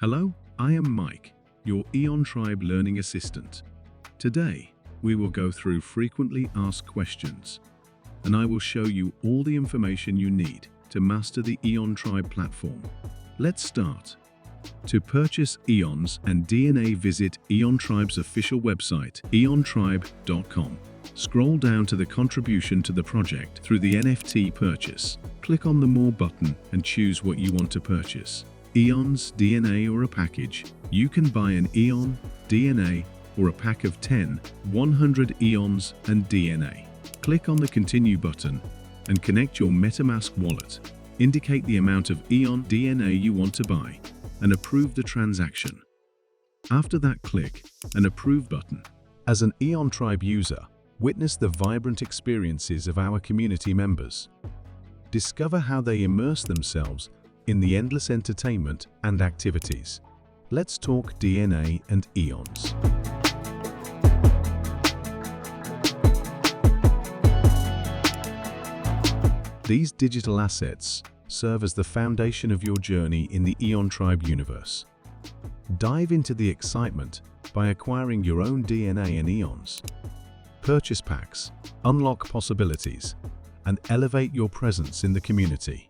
Hello, I am Mike, your EonTribe Learning Assistant. Today, we will go through frequently asked questions, and I will show you all the information you need to master the EonTribe platform. Let's start. To purchase Eons and DNA, visit EonTribe's official website, EonTribe.com. Scroll down to the contribution to the project through the NFT purchase. Click on the More button and choose what you want to purchase. Eons, DNA, or a package. You can buy an Eon, DNA, or a pack of 10, 100 Eons and DNA. Click on the Continue button and connect your MetaMask wallet. Indicate the amount of Eon DNA you want to buy and approve the transaction. After that, click an Approve button. As an EonTribe user, witness the vibrant experiences of our community members. Discover how they immerse themselves in the endless entertainment and activities. Let's talk DNA and Eons. These digital assets serve as the foundation of your journey in the EonTribe universe. Dive into the excitement by acquiring your own DNA and Eons. Purchase packs, unlock possibilities, and elevate your presence in the community.